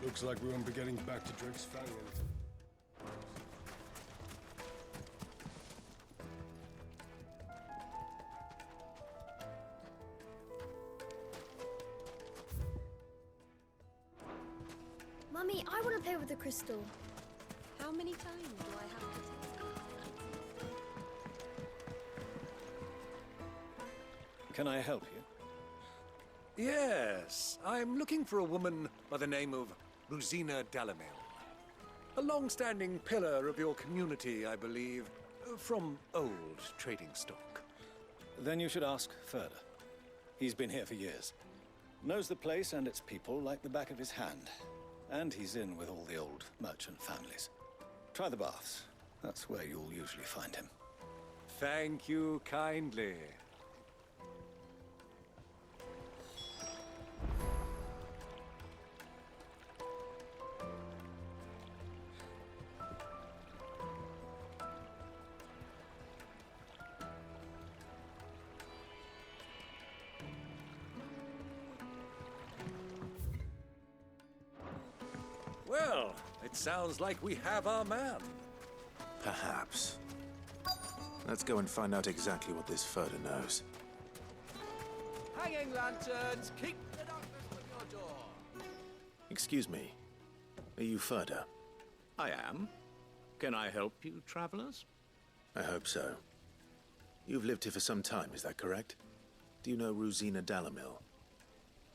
Looks like we won't be getting back to Drake's Fanning. Mummy, I want to play with the crystal. How many times do I have to tell you? Can I help you? Yes, I'm looking for a woman by the name of Rosina Dalamil. A long-standing pillar of your community, I believe, from old trading stock. Then you should ask Ferda. He's been here for years. Knows the place and its people like the back of his hand. And he's in with all the old merchant families. Try the baths. That's where you'll usually find him. Thank you kindly. Well, it sounds like we have our man. Perhaps. Let's go and find out exactly what this Ferda knows. Hanging lanterns, keep the darkness from your door. Excuse me. Are you Ferda? I am. Can I help you, travelers? I hope so. You've lived here for some time, is that correct? Do you know Rosina Dalamil?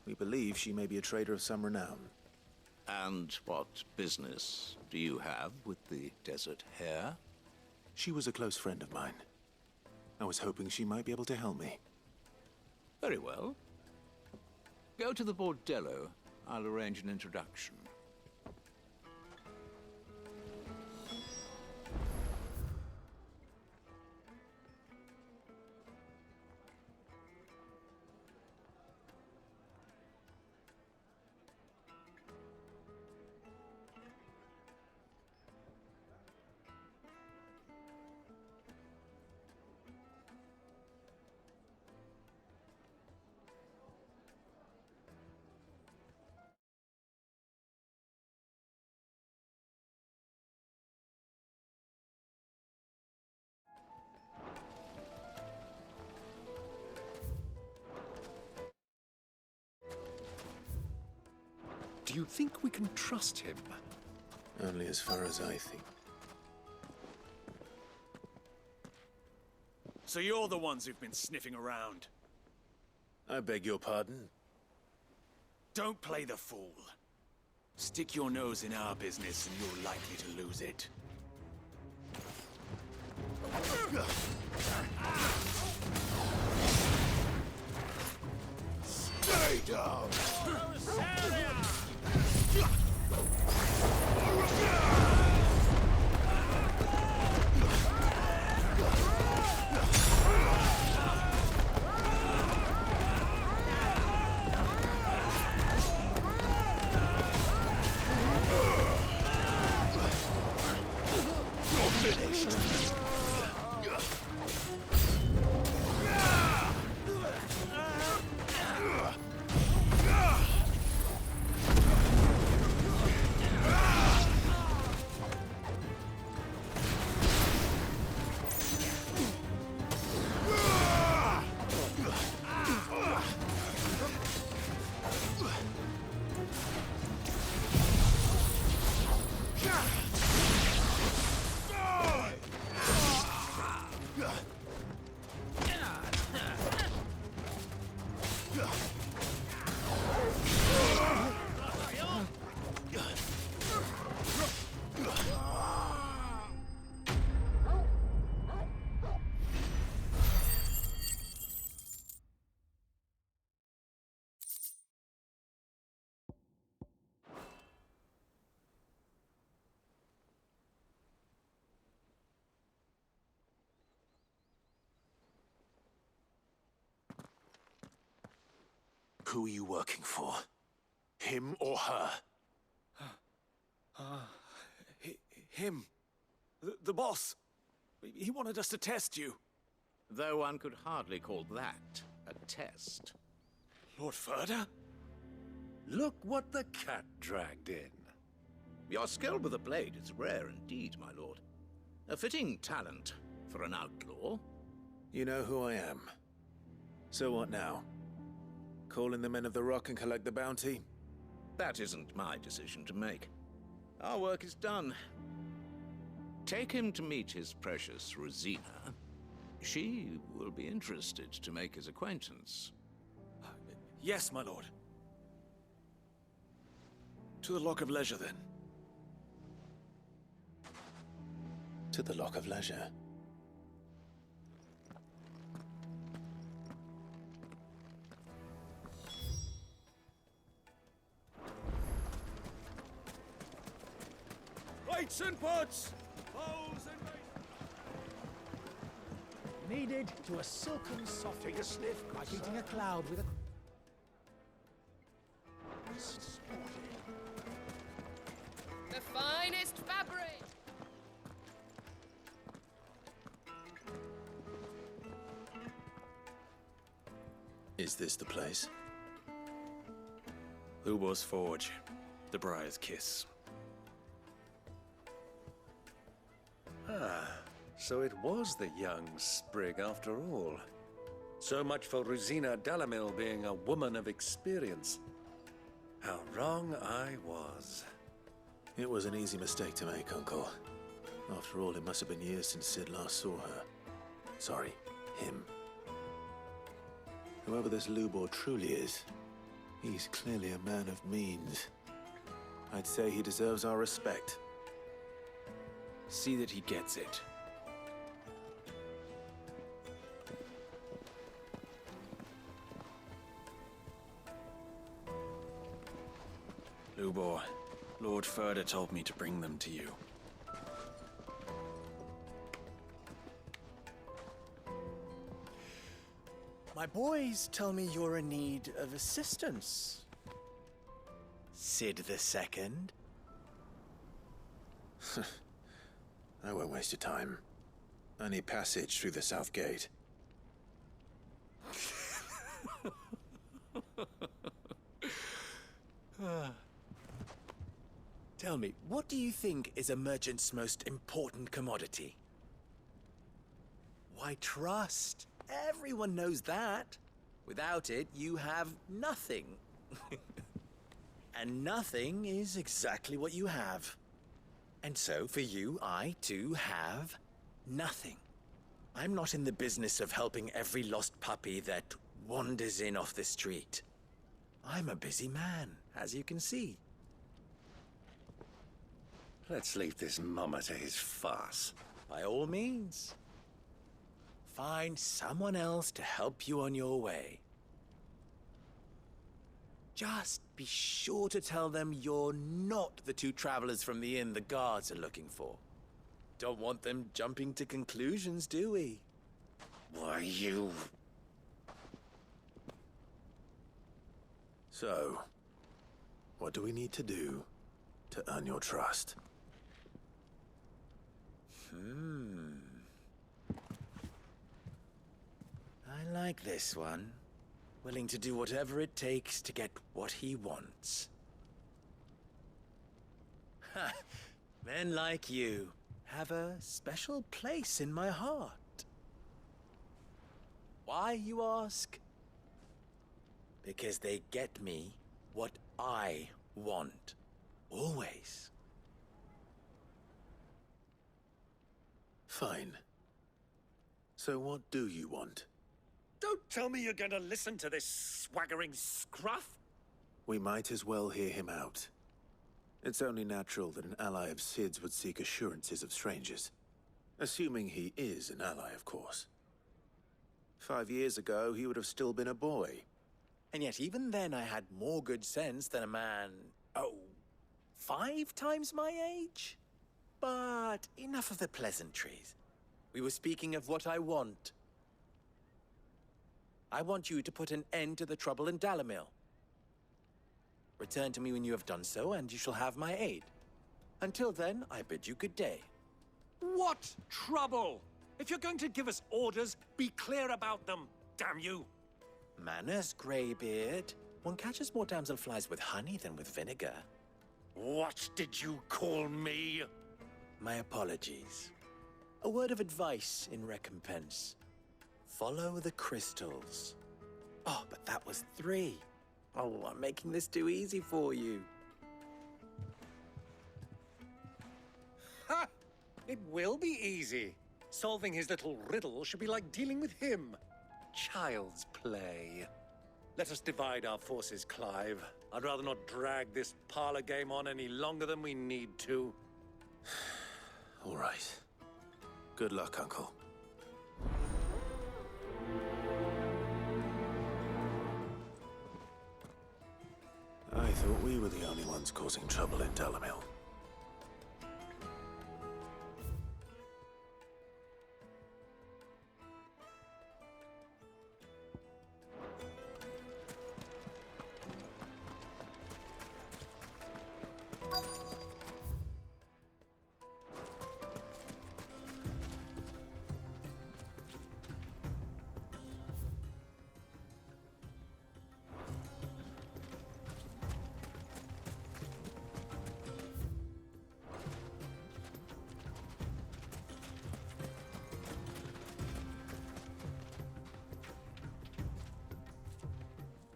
We believe she may be a trader of some renown. And what business do you have with the desert hare? She was a close friend of mine. I was hoping she might be able to help me. Very well. Go to the bordello. I'll arrange an introduction. Do you think we can trust him? Only as far as I think. So you're the ones who've been sniffing around. I beg your pardon? Don't play the fool. Stick your nose in our business and you're likely to lose it. Stay down! Who are you working for? Him or her? Him. The boss. He wanted us to test you. Though one could hardly call that a test. Lord Ferda? Look what the cat dragged in. Your skill with the blade is rare indeed, my lord. A fitting talent for an outlaw. You know who I am. So what now? Call in the Men of the Rock and collect the bounty? That isn't my decision to make. Our work is done. Take him to meet his precious Rosina. She will be interested to make his acquaintance. Yes, my lord. To the Lock of Leisure, then. To the Lock of Leisure. Weights and pots! Bowls and Kneaded to a silken soft. Take a sniff. Like eating a cloud with a... The finest fabric! Is this the place? Lubor's Forge. The Briar's Kiss. So it was the young sprig after all. So much for Rosina Dalamil being a woman of experience. How wrong I was. It was an easy mistake to make, Uncle. After all, it must have been years since Sid last saw her. Sorry, him. Whoever this Lubor truly is, he's clearly a man of means. I'd say he deserves our respect. See that he gets it. Lubor, Lord Furder told me to bring them to you. My boys tell me you're in need of assistance. Sid the Second? I won't waste your time. I need passage through the south gate. Tell me, what do you think is a merchant's most important commodity? Why, trust. Everyone knows that. Without it, you have nothing. And nothing is exactly what you have. And so, for you, I, too, have nothing. I'm not in the business of helping every lost puppy that wanders in off the street. I'm a busy man, as you can see. Let's leave this mummer to his farce. By all means. Find someone else to help you on your way. Just be sure to tell them you're not the two travelers from the inn the guards are looking for. Don't want them jumping to conclusions, do we? Why, you... So, what do we need to do to earn your trust? I like this one. Willing to do whatever it takes to get what he wants. Ha! Men like you have a special place in my heart. Why, you ask? Because they get me what I want. Always. Fine. So what do you want? Don't tell me you're gonna listen to this swaggering scruff! We might as well hear him out. It's only natural that an ally of Sid's would seek assurances of strangers. Assuming he is an ally, of course. 5 years ago, he would have still been a boy. And yet even then I had more good sense than a man, 5 times my age? But enough of the pleasantries. We were speaking of what I want. I want you to put an end to the trouble in Dalamil. Return to me when you have done so, and you shall have my aid. Until then, I bid you good day. What trouble? If you're going to give us orders, be clear about them, damn you! Manners, Greybeard. One catches more damselflies with honey than with vinegar. What did you call me? My apologies. A word of advice in recompense. Follow the crystals. Oh, but that was 3. Oh, I'm making this too easy for you. Ha! It will be easy. Solving his little riddle should be like dealing with him. Child's play. Let us divide our forces, Clive. I'd rather not drag this parlor game on any longer than we need to. All right. Good luck, Uncle. I thought we were the only ones causing trouble in Dalamil.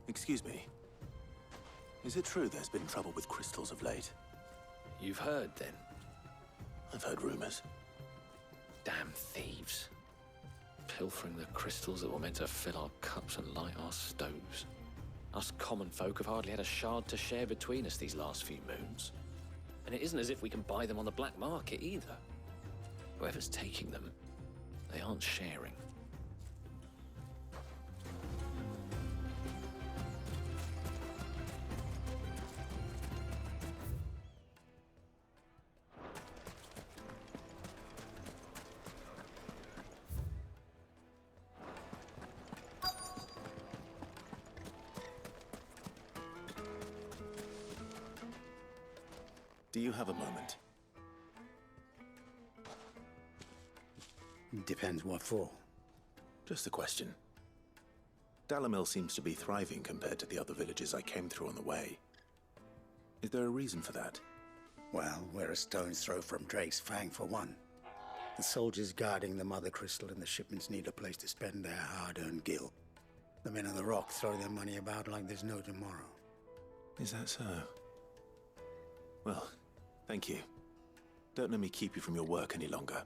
Excuse me. Is it true there's been trouble with crystals of late? You've heard, then? I've heard rumors. Damn thieves. Pilfering the crystals that were meant to fill our cups and light our stoves. Us common folk have hardly had a shard to share between us these last few moons. And it isn't as if we can buy them on the black market either. Whoever's taking them, they aren't sharing. Do you have a moment? Depends what for. Just a question. Dalamil seems to be thriving compared to the other villages I came through on the way. Is there a reason for that? Well, we're a stone's throw from Drake's Fang for one. The soldiers guarding the Mother Crystal and the shipments need a place to spend their hard-earned gil. The men of the Rock throw their money about like there's no tomorrow. Is that so? Well, thank you. Don't let me keep you from your work any longer.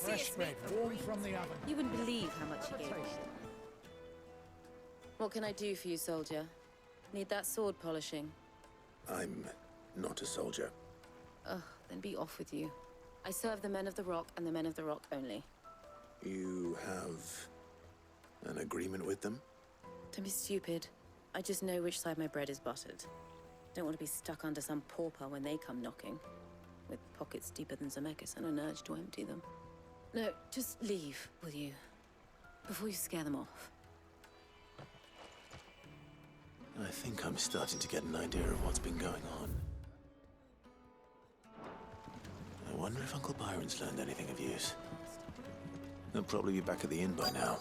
Fresh bread, warm from the oven. You wouldn't believe how much he gave me. What can I do for you, soldier? Need that sword polishing? I'm not a soldier. Ugh, then be off with you. I serve the men of the Rock and the men of the Rock only. You have an agreement with them? Don't be stupid. I just know which side my bread is buttered. Don't want to be stuck under some pauper when they come knocking. With pockets deeper than Zemeckis and an urge to empty them. No, just leave, will you? Before you scare them off. I think I'm starting to get an idea of what's been going on. I wonder if Uncle Byron's learned anything of use. He'll probably be back at the inn by now.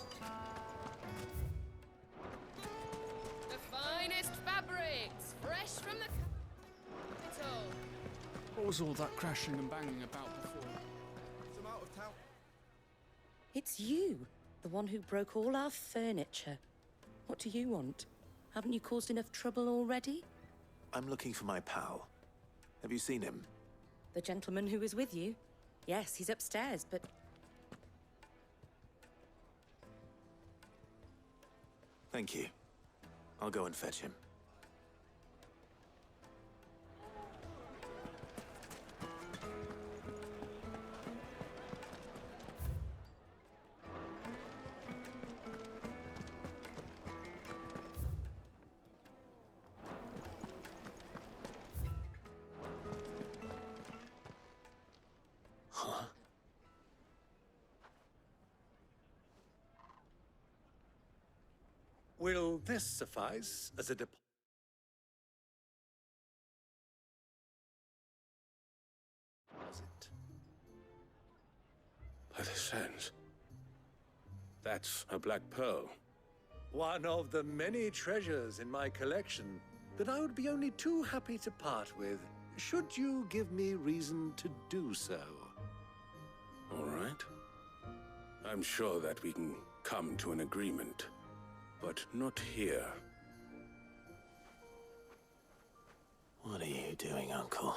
The finest fabrics, fresh from the capital. What was all that crashing and banging about before? Some out of town. It's you, the one who broke all our furniture. What do you want? Haven't you caused enough trouble already? I'm looking for my pal. Have you seen him? The gentleman who was with you? Yes, he's upstairs, but... Thank you. I'll go and fetch him. Will this suffice as a deposit? By the sands. That's a black pearl. One of the many treasures in my collection that I would be only too happy to part with, should you give me reason to do so. All right. I'm sure that we can come to an agreement, but not here. What are you doing, Uncle?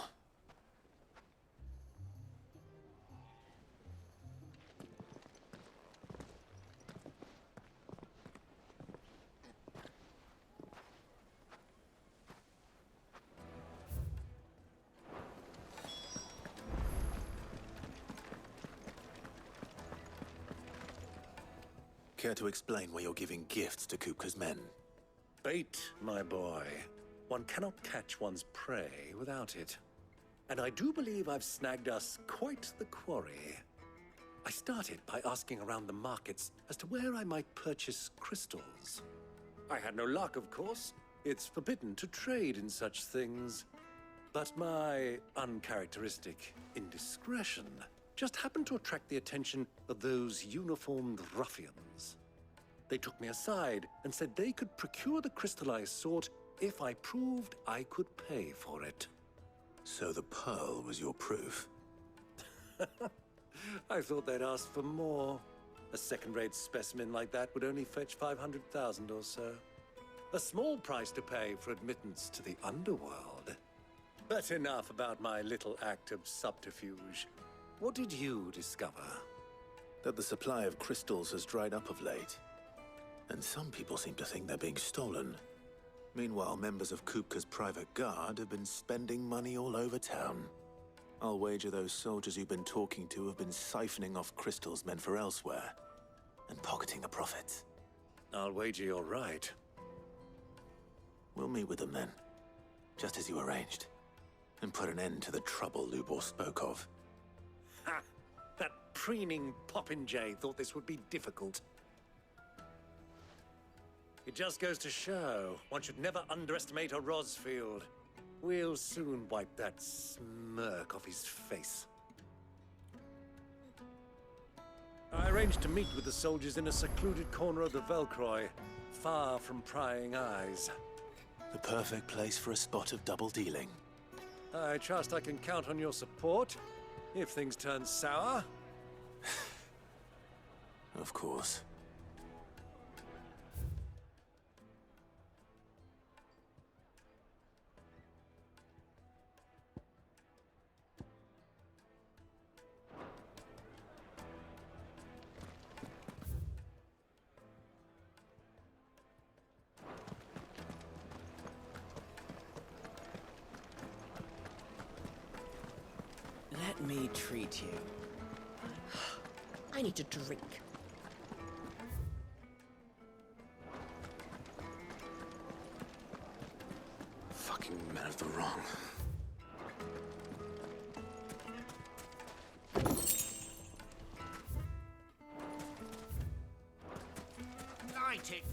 Care to explain why you're giving gifts to Kupka's men? Bait, my boy. One cannot catch one's prey without it. And I do believe I've snagged us quite the quarry. I started by asking around the markets as to where I might purchase crystals. I had no luck, of course. It's forbidden to trade in such things. But my uncharacteristic indiscretion just happened to attract the attention of those uniformed ruffians. They took me aside and said they could procure the crystal I sought if I proved I could pay for it. So the pearl was your proof? I thought they'd ask for more. A second-rate specimen like that would only fetch 500,000 or so. A small price to pay for admittance to the underworld. But enough about my little act of subterfuge. What did you discover? That the supply of crystals has dried up of late. And some people seem to think they're being stolen. Meanwhile, members of Kupka's private guard have been spending money all over town. I'll wager those soldiers you've been talking to have been siphoning off crystals meant for elsewhere, and pocketing the profits. I'll wager you're right. We'll meet with them then, just as you arranged, and put an end to the trouble Lubor spoke of. Ha! That preening popinjay thought this would be difficult. It just goes to show, one should never underestimate a Rosfield. We'll soon wipe that smirk off his face. I arranged to meet with the soldiers in a secluded corner of the Velcroy, far from prying eyes. The perfect place for a spot of double dealing. I trust I can count on your support, if things turn sour. Of course. Let me treat you. I need to drink. Fucking men of the wrong. Light it!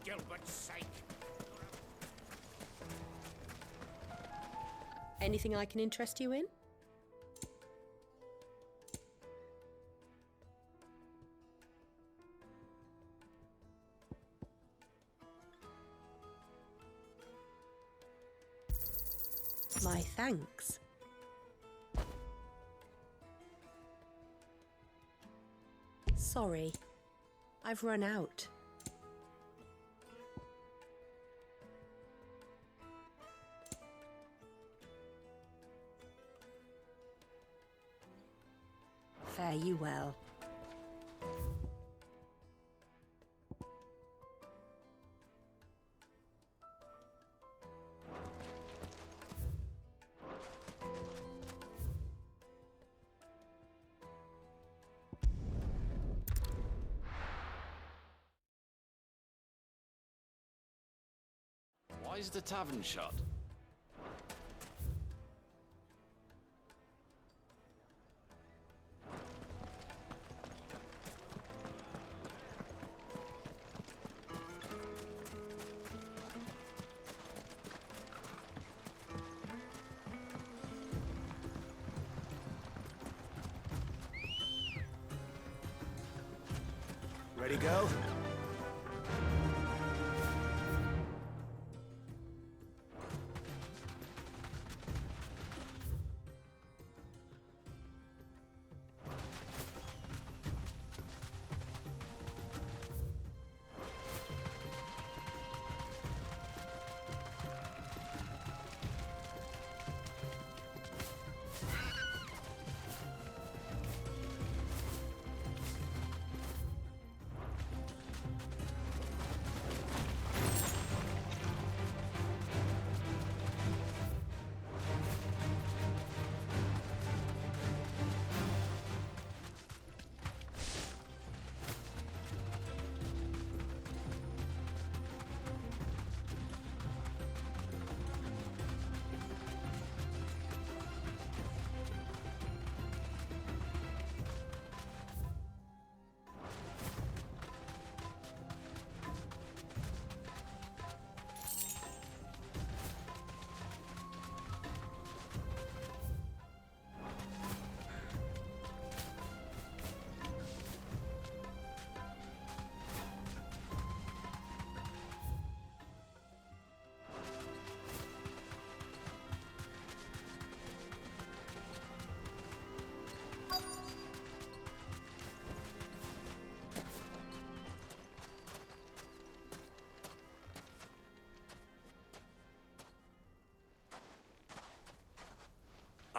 Gilbert's sake! Anything I can interest you in? My thanks. Sorry, I've run out. Fare you well. Why is the tavern shut? Ready, girl?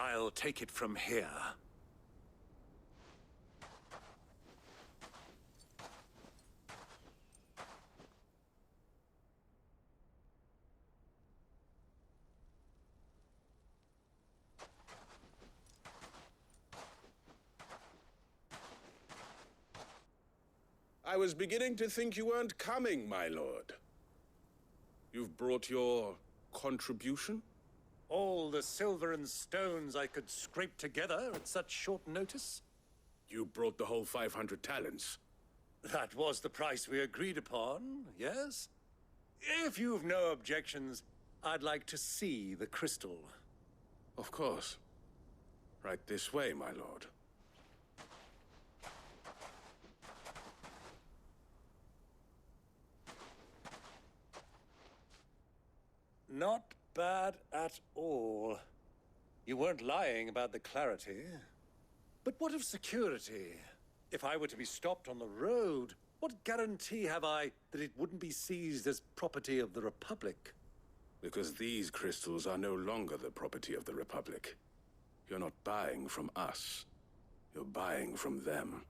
I'll take it from here. I was beginning to think you weren't coming, my lord. You've brought your contribution? All the silver and stones I could scrape together at such short notice? You brought the whole 500 talents. That was the price we agreed upon, yes? If you've no objections, I'd like to see the crystal. Of course. Right this way, my lord. Not bad at all. You weren't lying about the clarity. But what of security? If I were to be stopped on the road, what guarantee have I that it wouldn't be seized as property of the Republic? Because these crystals are no longer the property of the Republic. You're not buying from us. You're buying from them.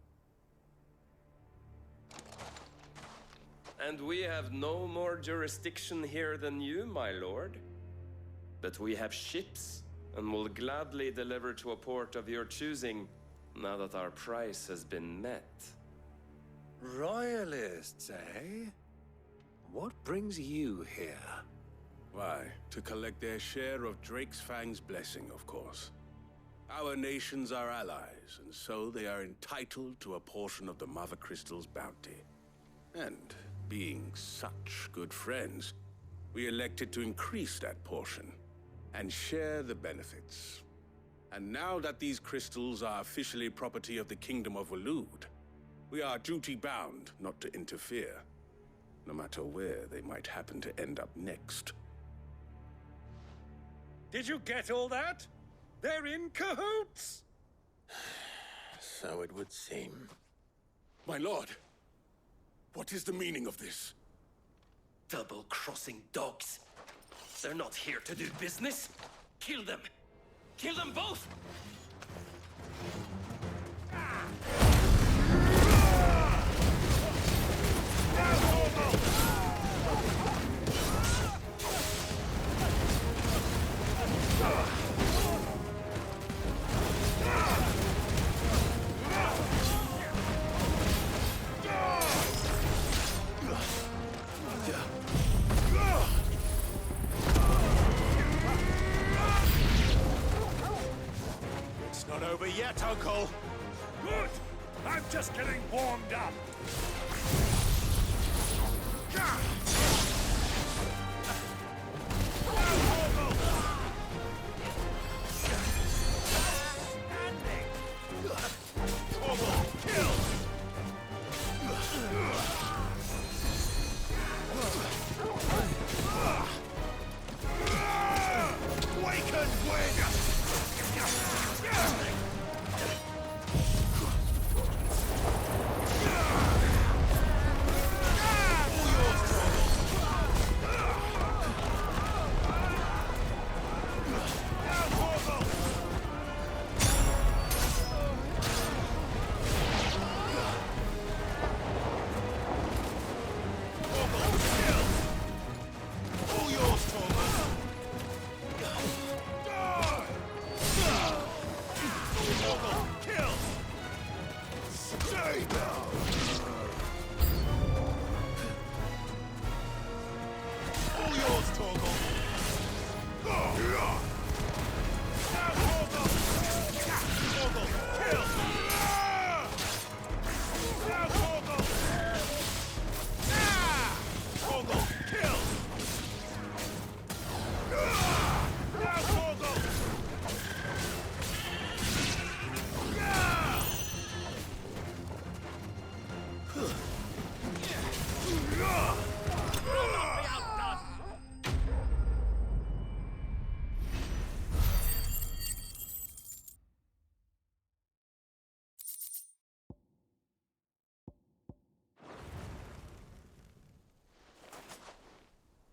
And we have no more jurisdiction here than you, my lord. But we have ships, and will gladly deliver to a port of your choosing, now that our price has been met. Royalists, eh? What brings you here? Why, to collect their share of Drake's Fang's blessing, of course. Our nations are allies, and so they are entitled to a portion of the Mother Crystal's bounty. And being such good friends, we elected to increase that portion and share the benefits. And now that these crystals are officially property of the Kingdom of Waloed, we are duty-bound not to interfere, no matter where they might happen to end up next. Did you get all that? They're in cahoots! So it would seem. My lord, what is the meaning of this? Double-crossing dogs. They're not here to do business. Kill them. Kill them both! It's not over yet, Uncle. Good! I'm just getting warmed up.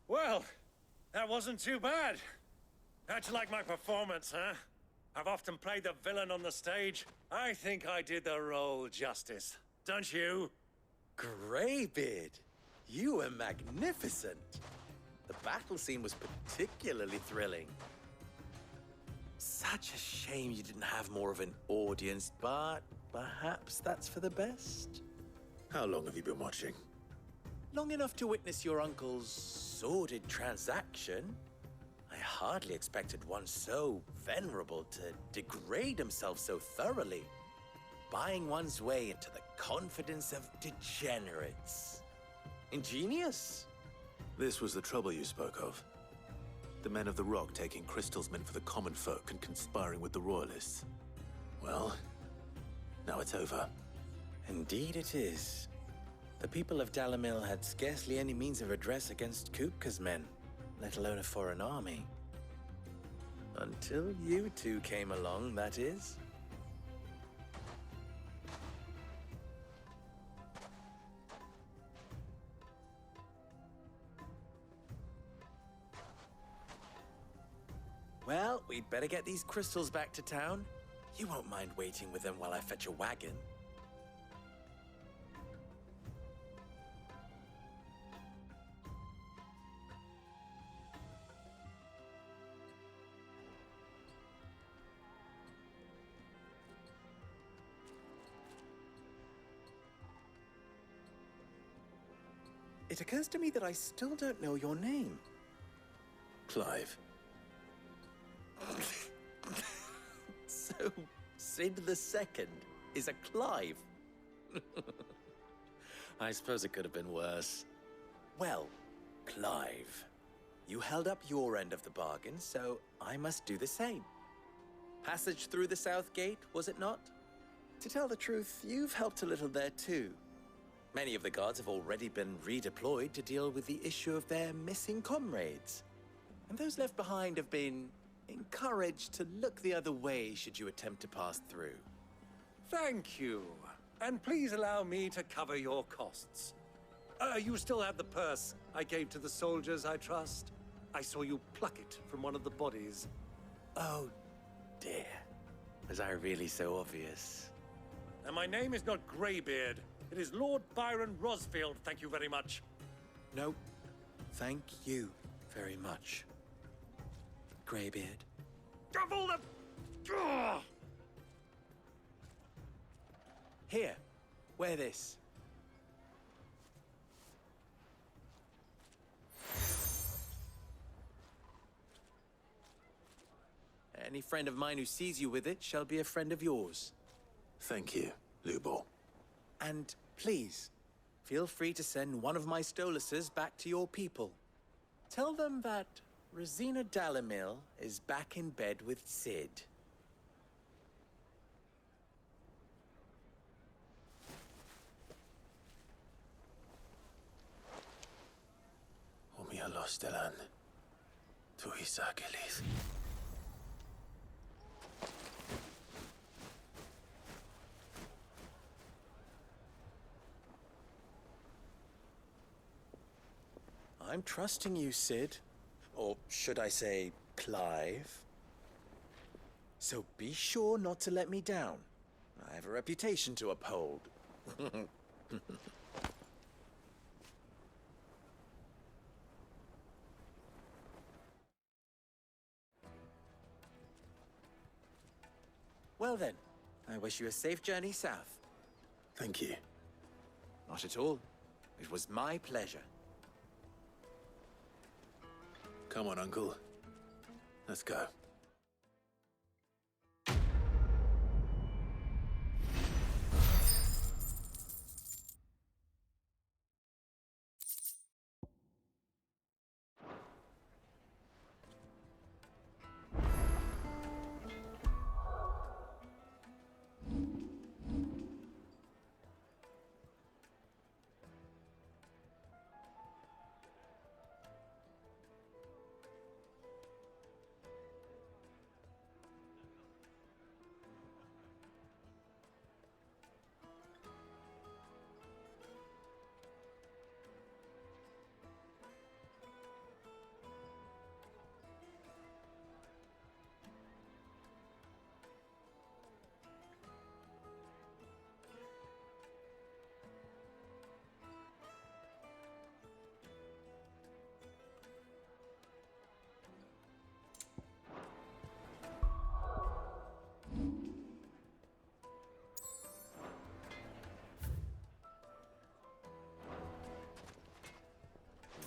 Well, that wasn't too bad. How'd you like my performance, huh? I've often played the villain on the stage. I think I did the role justice. Don't you? Greybeard, you were magnificent. The battle scene was particularly thrilling. Such a shame you didn't have more of an audience, but perhaps that's for the best. How long have you been watching? Long enough to witness your uncle's sordid transaction. I hardly expected one so venerable to degrade himself so thoroughly, buying one's way into the confidence of degenerates. Ingenious. This was the trouble you spoke of. The men of the Rock taking crystals meant for the common folk and conspiring with the Royalists. Well, now it's over. Indeed it is. The people of Dalamil had scarcely any means of redress against Kupka's men, let alone a foreign army. Until you two came along, that is. Well, we'd better get these crystals back to town. You won't mind waiting with them while I fetch a wagon. It occurs to me that I still don't know your name. Clive. So, Sid the Second is a Clive. I suppose it could have been worse. Well, Clive, you held up your end of the bargain, so I must do the same. Passage through the South Gate, was it not? To tell the truth, you've helped a little there too. Many of the guards have already been redeployed to deal with the issue of their missing comrades. And those left behind have been encouraged to look the other way should you attempt to pass through. Thank you. And please allow me to cover your costs. You still have the purse I gave to the soldiers, I trust? I saw you pluck it from one of the bodies. Oh, dear. Was I really so obvious? And my name is not Greybeard. It is Lord Byron Rosfield, thank you very much. No, thank you very much, Greybeard. Double the... Ugh! Here, wear this. Any friend of mine who sees you with it shall be a friend of yours. Thank you, Lubor. And please, feel free to send one of my Stoluses back to your people. Tell them that Rosina Dalamil is back in bed with Sid. Omia Lostelan. Tu Isakelis. I'm trusting you, Sid. Or should I say, Clive? So be sure not to let me down. I have a reputation to uphold. Well then, I wish you a safe journey south. Thank you. Not at all. It was my pleasure. Come on, Uncle. Let's go.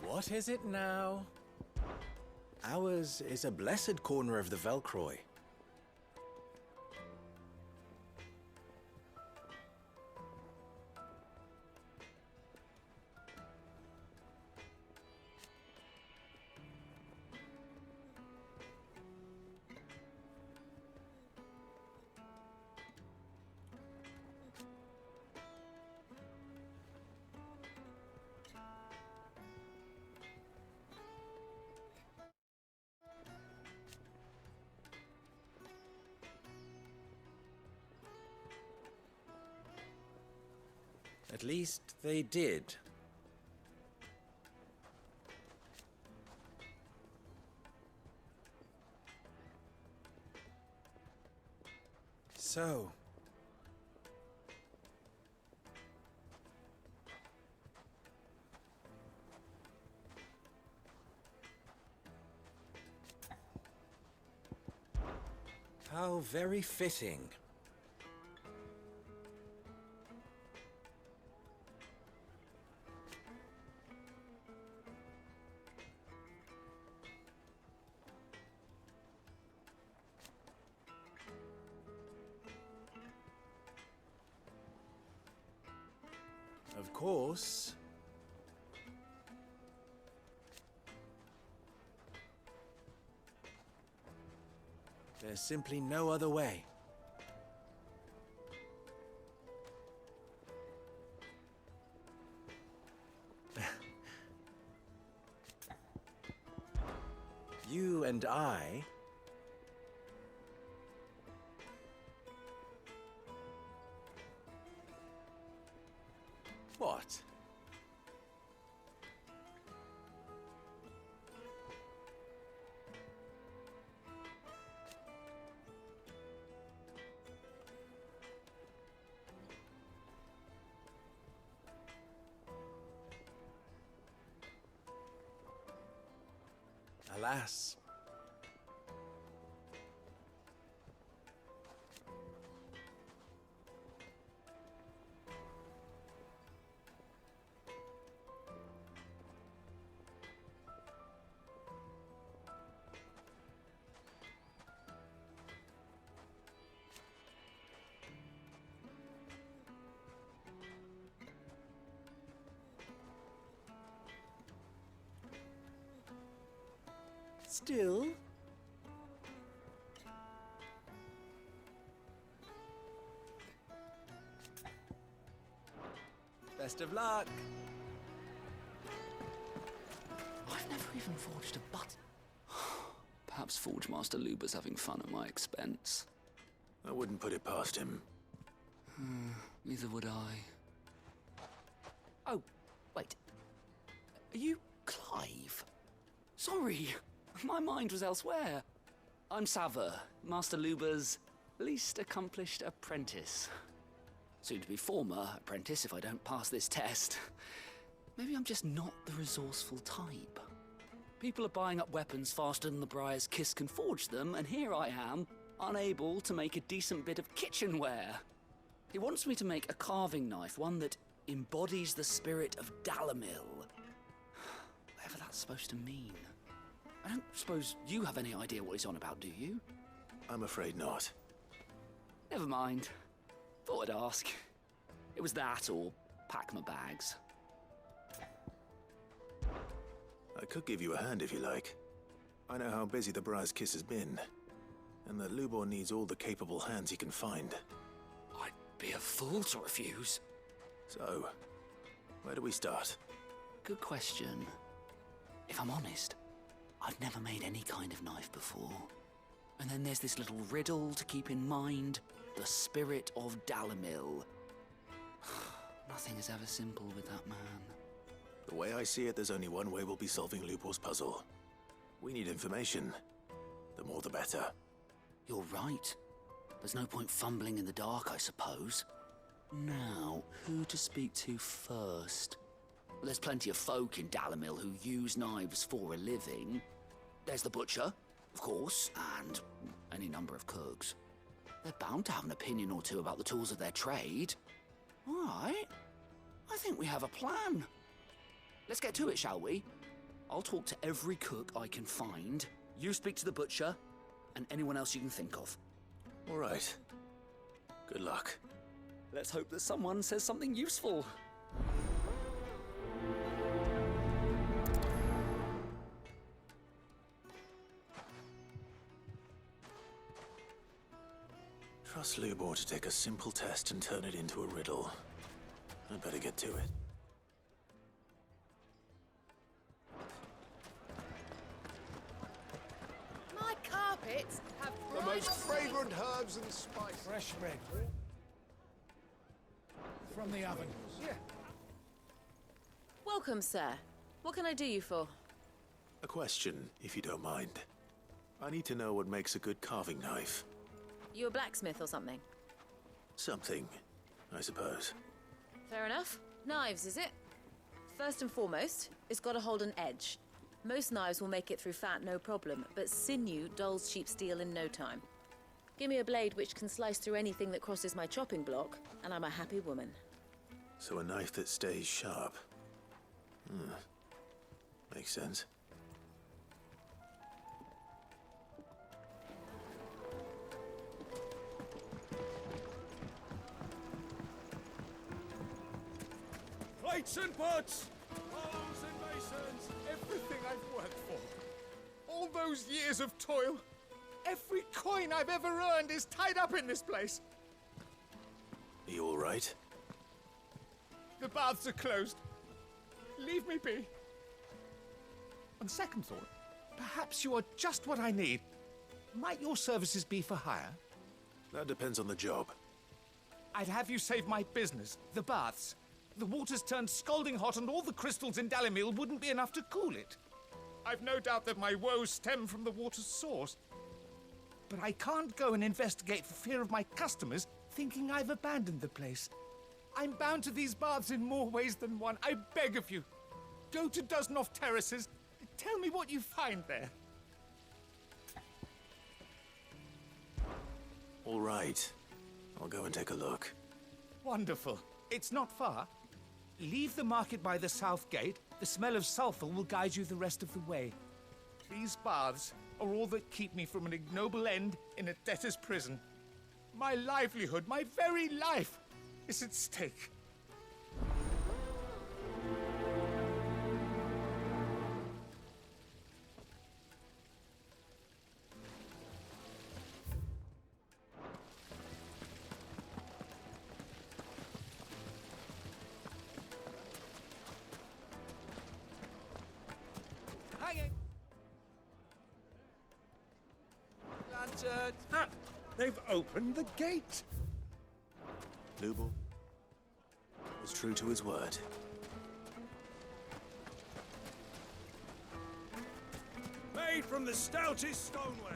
What is it now? Ours is a blessed corner of the Velcroy. At least they did. So... how very fitting. Of course. There's simply no other way. You and I... What? Alas. Still? Best of luck. I've never even forged a button. Perhaps Forge Master Luber's having fun at my expense. I wouldn't put it past him. Neither would I. Oh, wait. Are you Clive? Sorry, my mind was elsewhere. I'm Sava, Master Luber's least accomplished apprentice. Soon to be former apprentice if I don't pass this test. Maybe I'm just not the resourceful type. People are buying up weapons faster than the Briar's Kiss can forge them, and here I am, unable to make a decent bit of kitchenware. He wants me to make a carving knife, one that embodies the spirit of Dalamil. Whatever that's supposed to mean. I don't suppose you have any idea what he's on about, do you? I'm afraid not. Never mind. Thought I'd ask. It was that or pack my bags. I could give you a hand if you like. I know how busy the Briar's Kiss has been, and that Lubor needs all the capable hands he can find. I'd be a fool to refuse. So, where do we start? Good question. If I'm honest, I've never made any kind of knife before. And then there's this little riddle to keep in mind. The spirit of Dalamil. Nothing is ever simple with that man. The way I see it, there's only one way we'll be solving Lubor's puzzle. We need information. The more the better. You're right. There's no point fumbling in the dark, I suppose. Now, who to speak to first? Well, there's plenty of folk in Dalamil who use knives for a living. There's the butcher, of course, and any number of cooks. They're bound to have an opinion or two about the tools of their trade. All right. I think we have a plan. Let's get to it, shall we? I'll talk to every cook I can find. You speak to the butcher, and anyone else you can think of. All right. Good luck. Let's hope that someone says something useful. Trust Lubor to take a simple test and turn it into a riddle. I'd better get to it. My carpets have The most brightly- fragrant herbs and spices. Fresh bread. From the oven. Yeah. Welcome, sir. What can I do you for? A question, if you don't mind. I need to know what makes a good carving knife. You a blacksmith or something? Something, I suppose. Fair enough. Knives, is it? First and foremost, it's got to hold an edge. Most knives will make it through fat, no problem, but sinew dulls cheap steel in no time. Give me a blade which can slice through anything that crosses my chopping block, and I'm a happy woman. So a knife that stays sharp. Makes sense. Plates and pots! Bowls and basins! Everything I've worked for. All those years of toil. Every coin I've ever earned is tied up in this place. Are you all right? The baths are closed. Leave me be. On second thought, perhaps you are just what I need. Might your services be for hire? That depends on the job. I'd have you save my business, the baths. The water's turned scalding hot and all the crystals in Dalimil wouldn't be enough to cool it. I've no doubt that my woes stem from the water's source. But I can't go and investigate for fear of my customers thinking I've abandoned the place. I'm bound to these baths in more ways than one. I beg of you. Go to Dusnoff Terraces. Tell me what you find there. All right. I'll go and take a look. Wonderful. It's not far. Leave the market by the south gate. The smell of sulfur will guide you the rest of the way. These baths are all that keep me from an ignoble end in a debtor's prison. My livelihood, my very life, is at stake. Hanging. Lantern. Ah, they've opened the gate. Lubor was true to his word. Made from the stoutest stoneware.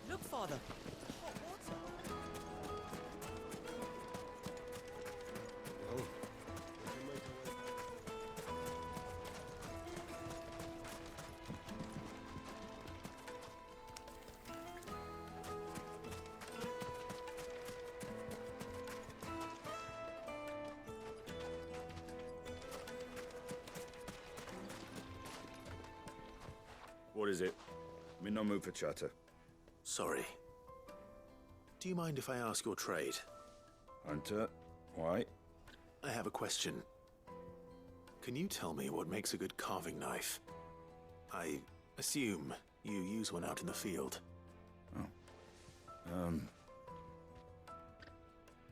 Look, Father. Hot water. What is it? I'm in no mood for chatter. Sorry. Do you mind if I ask your trade? Hunter, why? I have a question. Can you tell me what makes a good carving knife? I assume you use one out in the field.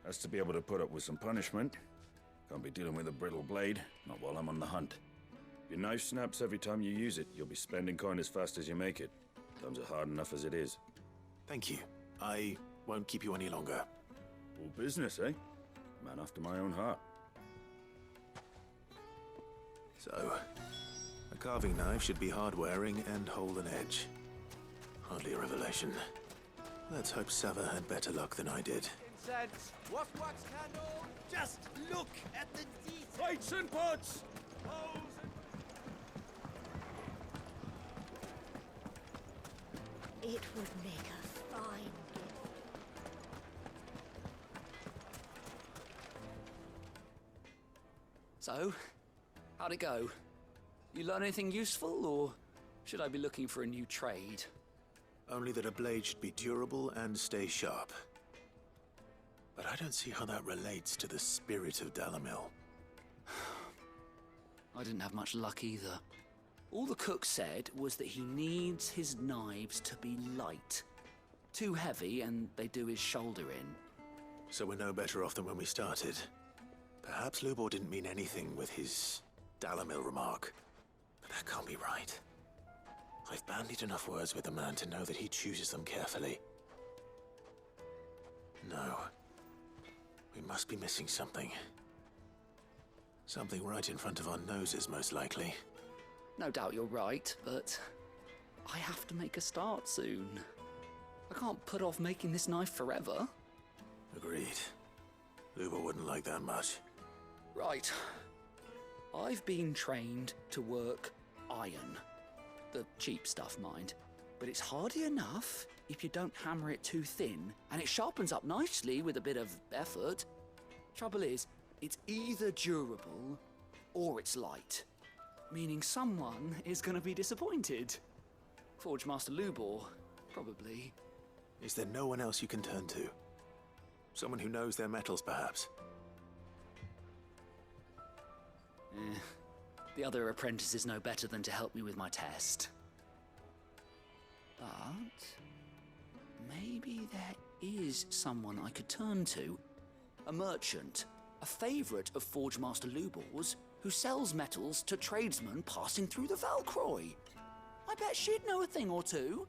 Has to be able to put up with some punishment. Can't be dealing with a brittle blade, not while I'm on the hunt. If your knife snaps every time you use it, you'll be spending coin as fast as you make it. Times are hard enough as it is. Thank you. I won't keep you any longer. All business, eh? Man after my own heart. So, a carving knife should be hard-wearing and hold an edge. Hardly a revelation. Let's hope Sava had better luck than I did. Incense, wax candle. Just look at the details. Lights and pots! It would make a fine gift. So, how'd it go? You learn anything useful, or should I be looking for a new trade? Only that a blade should be durable and stay sharp. But I don't see how that relates to the spirit of Dalamil. I didn't have much luck either. All the cook said was that he needs his knives to be light. Too heavy and they do his shoulder in. So we're no better off than when we started. Perhaps Lubor didn't mean anything with his Dalamil remark. But that can't be right. I've bandied enough words with the man to know that he chooses them carefully. No. We must be missing something. Something right in front of our noses, most likely. No doubt you're right, but I have to make a start soon. I can't put off making this knife forever. Agreed. Lubor wouldn't like that much. Right. I've been trained to work iron. The cheap stuff, mind. But it's hardy enough if you don't hammer it too thin, and it sharpens up nicely with a bit of effort. Trouble is, it's either durable or it's light. Meaning someone is going to be disappointed. Forge Master Lubor, probably. Is there no one else you can turn to? Someone who knows their metals, perhaps? The other apprentices know better than to help me with my test. But maybe there is someone I could turn to. A merchant, a favorite of Forge Master Lubor's, who sells metals to tradesmen passing through the Valcroy. I bet she'd know a thing or two.